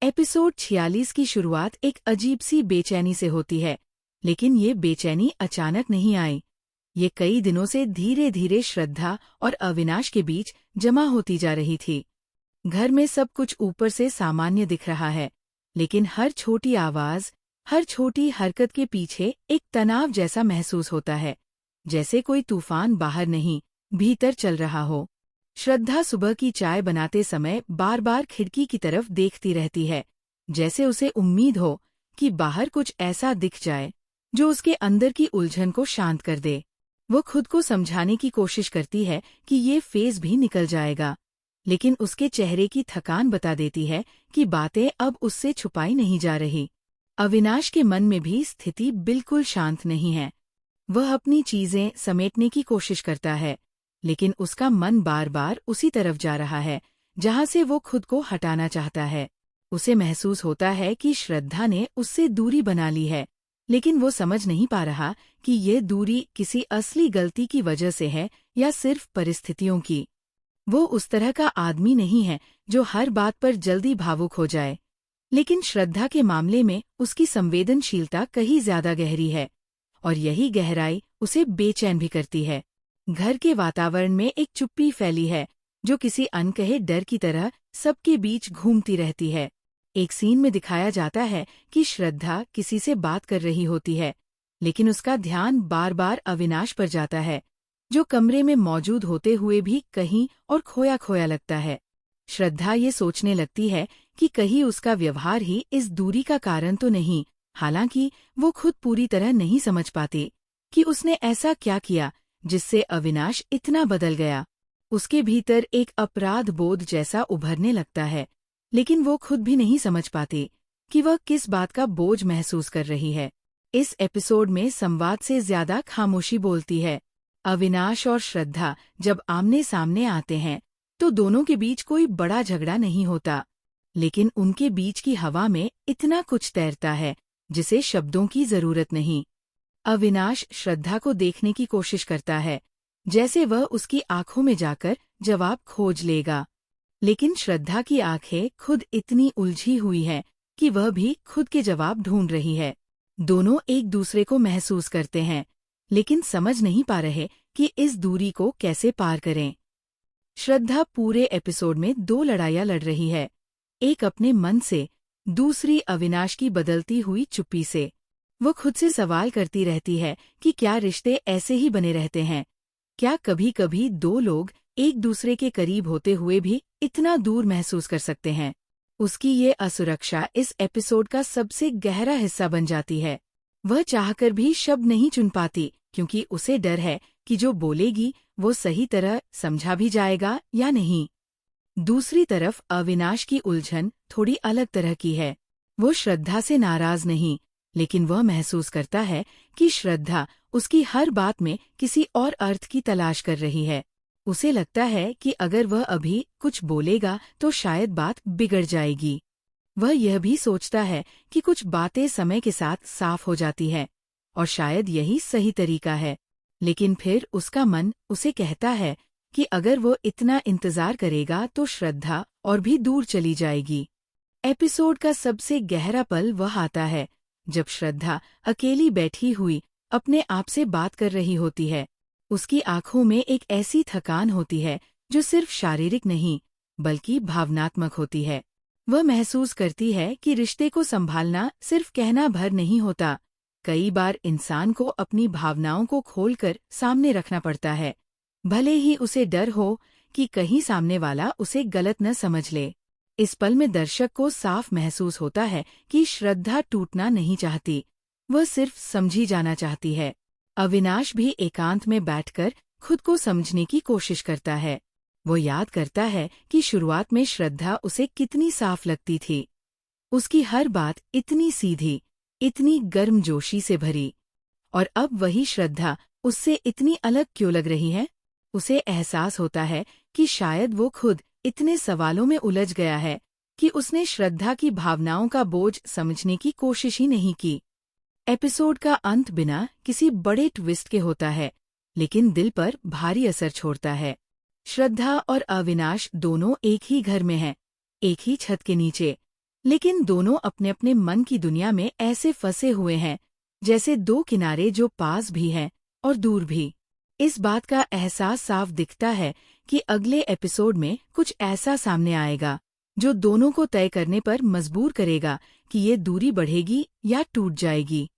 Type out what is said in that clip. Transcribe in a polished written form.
Episode 46 की शुरुआत एक अजीब सी बेचैनी से होती है, लेकिन ये बेचैनी अचानक नहीं आई। ये कई दिनों से धीरे धीरे श्रद्धा और अविनाश के बीच जमा होती जा रही थी। घर में सब कुछ ऊपर से सामान्य दिख रहा है, लेकिन हर छोटी आवाज, हर छोटी हरकत के पीछे एक तनाव जैसा महसूस होता है, जैसे कोई तूफान बाहर नहीं, भीतर चल रहा हो। श्रद्धा सुबह की चाय बनाते समय बार बार खिड़की की तरफ देखती रहती है, जैसे उसे उम्मीद हो कि बाहर कुछ ऐसा दिख जाए जो उसके अंदर की उलझन को शांत कर दे। वो खुद को समझाने की कोशिश करती है कि ये फेज भी निकल जाएगा, लेकिन उसके चेहरे की थकान बता देती है कि बातें अब उससे छुपाई नहीं जा रही। अविनाश के मन में भी स्थिति बिल्कुल शांत नहीं है। वह अपनी चीजें समेटने की कोशिश करता है, लेकिन उसका मन बार बार उसी तरफ जा रहा है जहां से वो खुद को हटाना चाहता है। उसे महसूस होता है कि श्रद्धा ने उससे दूरी बना ली है, लेकिन वो समझ नहीं पा रहा कि ये दूरी किसी असली गलती की वजह से है या सिर्फ परिस्थितियों की। वो उस तरह का आदमी नहीं है जो हर बात पर जल्दी भावुक हो जाए, लेकिन श्रद्धा के मामले में उसकी संवेदनशीलता कहीं ज्यादा गहरी है, और यही गहराई उसे बेचैन भी करती है। घर के वातावरण में एक चुप्पी फैली है जो किसी अनकहे डर की तरह सबके बीच घूमती रहती है। एक सीन में दिखाया जाता है कि श्रद्धा किसी से बात कर रही होती है, लेकिन उसका ध्यान बार बार अविनाश पर जाता है, जो कमरे में मौजूद होते हुए भी कहीं और खोया खोया लगता है। श्रद्धा ये सोचने लगती है कि कहीं उसका व्यवहार ही इस दूरी का कारण तो नहीं, हालांकि वो खुद पूरी तरह नहीं समझ पाती कि उसने ऐसा क्या किया जिससे अविनाश इतना बदल गया। उसके भीतर एक अपराध बोध जैसा उभरने लगता है, लेकिन वो खुद भी नहीं समझ पाती कि वह किस बात का बोझ महसूस कर रही है। इस एपिसोड में संवाद से ज्यादा खामोशी बोलती है। अविनाश और श्रद्धा जब आमने सामने आते हैं तो दोनों के बीच कोई बड़ा झगड़ा नहीं होता, लेकिन उनके बीच की हवा में इतना कुछ तैरता है जिसे शब्दों की जरूरत नहीं। अविनाश श्रद्धा को देखने की कोशिश करता है, जैसे वह उसकी आंखों में जाकर जवाब खोज लेगा, लेकिन श्रद्धा की आंखें खुद इतनी उलझी हुई है कि वह भी खुद के जवाब ढूंढ रही है। दोनों एक दूसरे को महसूस करते हैं, लेकिन समझ नहीं पा रहे कि इस दूरी को कैसे पार करें। श्रद्धा पूरे एपिसोड में दो लड़ाइयां लड़ रही है, एक अपने मन से, दूसरी अविनाश की बदलती हुई चुप्पी से। वो खुद से सवाल करती रहती है कि क्या रिश्ते ऐसे ही बने रहते हैं? क्या कभी कभी दो लोग एक दूसरे के करीब होते हुए भी इतना दूर महसूस कर सकते हैं? उसकी ये असुरक्षा इस एपिसोड का सबसे गहरा हिस्सा बन जाती है। वह चाहकर भी शब्द नहीं चुन पाती, क्योंकि उसे डर है कि जो बोलेगी वो सही तरह समझा भी जाएगा या नहीं। दूसरी तरफ अविनाश की उलझन थोड़ी अलग तरह की है। वो श्रद्धा से नाराज नहीं, लेकिन वह महसूस करता है कि श्रद्धा उसकी हर बात में किसी और अर्थ की तलाश कर रही है। उसे लगता है कि अगर वह अभी कुछ बोलेगा तो शायद बात बिगड़ जाएगी। वह यह भी सोचता है कि कुछ बातें समय के साथ साफ हो जाती है, और शायद यही सही तरीका है, लेकिन फिर उसका मन उसे कहता है कि अगर वो इतना इंतजार करेगा तो श्रद्धा और भी दूर चली जाएगी। एपिसोड का सबसे गहरा पल वह आता है जब श्रद्धा अकेली बैठी हुई अपने आप से बात कर रही होती है। उसकी आंखों में एक ऐसी थकान होती है जो सिर्फ शारीरिक नहीं बल्कि भावनात्मक होती है। वह महसूस करती है कि रिश्ते को संभालना सिर्फ कहना भर नहीं होता। कई बार इंसान को अपनी भावनाओं को खोलकर सामने रखना पड़ता है, भले ही उसे डर हो कि कहीं सामने वाला उसे गलत न समझ ले। इस पल में दर्शक को साफ महसूस होता है कि श्रद्धा टूटना नहीं चाहती, वह सिर्फ समझी जाना चाहती है। अविनाश भी एकांत में बैठकर खुद को समझने की कोशिश करता है। वो याद करता है कि शुरुआत में श्रद्धा उसे कितनी साफ लगती थी। उसकी हर बात इतनी सीधी, इतनी गर्मजोशी से भरी, और अब वही श्रद्धा उससे इतनी अलग क्यों लग रही है? उसे एहसास होता है कि शायद वो खुद इतने सवालों में उलझ गया है कि उसने श्रद्धा की भावनाओं का बोझ समझने की कोशिश ही नहीं की। एपिसोड का अंत बिना किसी बड़े ट्विस्ट के होता है, लेकिन दिल पर भारी असर छोड़ता है। श्रद्धा और अविनाश दोनों एक ही घर में हैं, एक ही छत के नीचे, लेकिन दोनों अपने अपने मन की दुनिया में ऐसे फंसे हुए हैं जैसे दो किनारे जो पास भी हैं और दूर भी। इस बात का एहसास साफ दिखता है कि अगले एपिसोड में कुछ ऐसा सामने आएगा जो दोनों को तय करने पर मजबूर करेगा कि ये दूरी बढ़ेगी या टूट जाएगी।